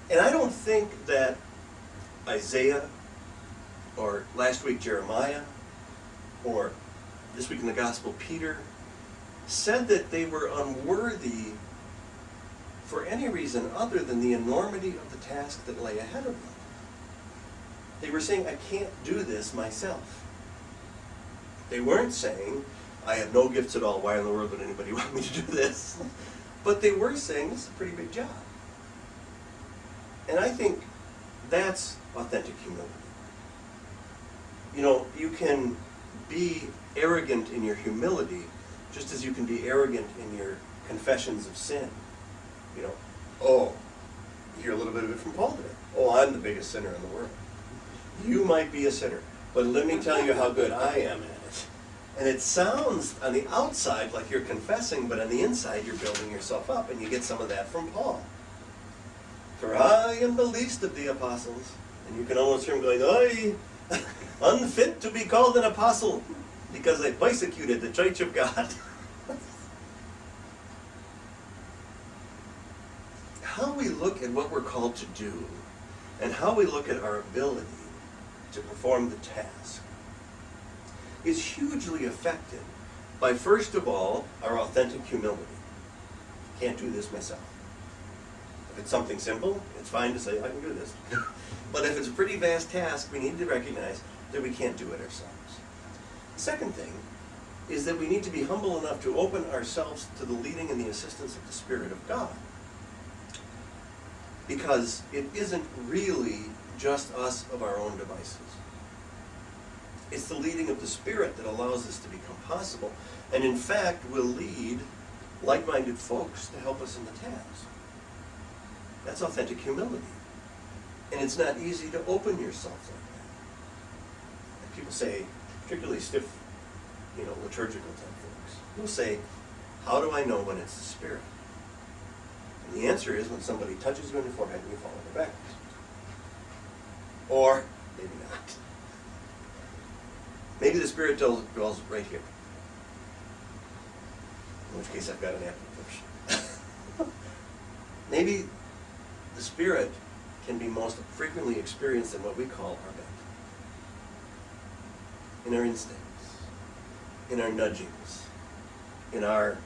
And I don't think that Isaiah, or last week Jeremiah, or this week in the Gospel Peter, said that they were unworthy for any reason other than the enormity of the task that lay ahead of them. They were saying, I can't do this myself. They weren't saying, I have no gifts at all, why in the world would anybody want me to do this? But they were saying, this is a pretty big job. And I think that's authentic humility. You know, you can be arrogant in your humility just as you can be arrogant in your confessions of sin. You know, oh, you hear a little bit of it from Paul today. Oh, I'm the biggest sinner in the world. You might be a sinner, but let me tell you how good I am at it. And it sounds on the outside like you're confessing, but on the inside you're building yourself up, and you get some of that from Paul. For I am the least of the apostles. And you can almost hear him going, "Oi, unfit to be called an apostle, because I persecuted the church of God." How we look at what we're called to do, and how we look at our ability to perform the task, is hugely affected by, first of all, our authentic humility. Can't do this myself. If it's something simple, it's fine to say, I can do this. But if it's a pretty vast task, we need to recognize that we can't do it ourselves. The second thing is that we need to be humble enough to open ourselves to the leading and the assistance of the Spirit of God. Because it isn't really just us of our own devices. It's the leading of the Spirit that allows this to become possible, and in fact will lead like-minded folks to help us in the task. That's authentic humility. And it's not easy to open yourself like that. And people say, particularly stiff, liturgical type folks, will say, how do I know when it's the Spirit? And the answer is when somebody touches you on the forehead and you fall over backwards. Or maybe not. Maybe the Spirit dwells right here. In which case I've got an apple. Maybe the Spirit can be most frequently experienced in what we call our bent. In our instincts, in our nudgings, in our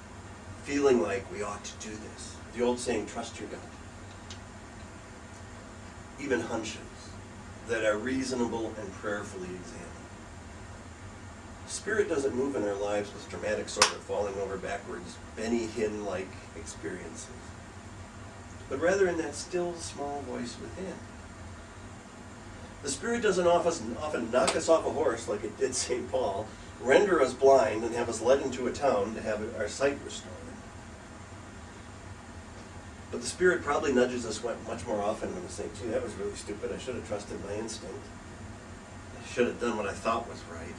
feeling like we ought to do this. The old saying, trust your gut. Even hunches that are reasonable and prayerfully examined. Spirit doesn't move in our lives with dramatic sort of falling over backwards, Benny Hinn-like experiences, but rather in that still small voice within. The Spirit doesn't often knock us off a horse like it did St. Paul, render us blind, and have us led into a town to have our sight restored. But the Spirit probably nudges us much more often when we say, gee, that was really stupid. I should have trusted my instinct. I should have done what I thought was right.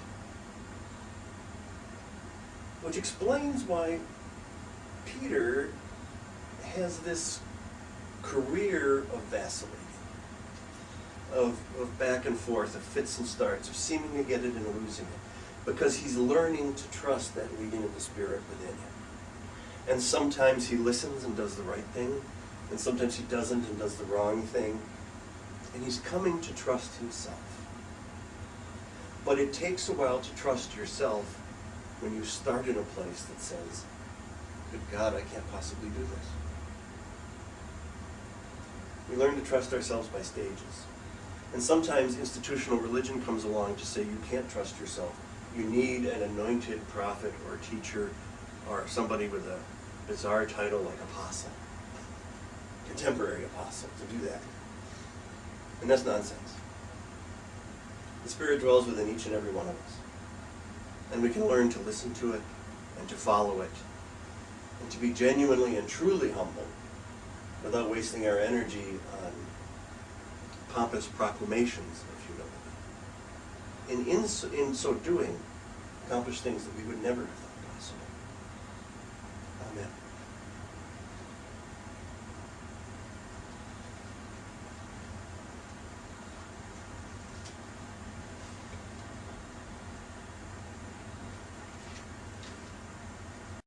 Which explains why Peter has this career of vacillating, of back and forth, of fits and starts, of seeming to get it and losing it, because he's learning to trust that leading of the Spirit within him. And sometimes he listens and does the right thing, and sometimes he doesn't and does the wrong thing, and he's coming to trust himself. But it takes a while to trust yourself when you start in a place that says, good God, I can't possibly do this. We learn to trust ourselves by stages. And sometimes institutional religion comes along to say you can't trust yourself. You need an anointed prophet or teacher or somebody with a bizarre title like apostle, contemporary apostle, to do that. And that's nonsense. The Spirit dwells within each and every one of us. And we can learn to listen to it and to follow it and to be genuinely and truly humble without wasting our energy on pompous proclamations of humility. And in so doing, accomplish things that we would never have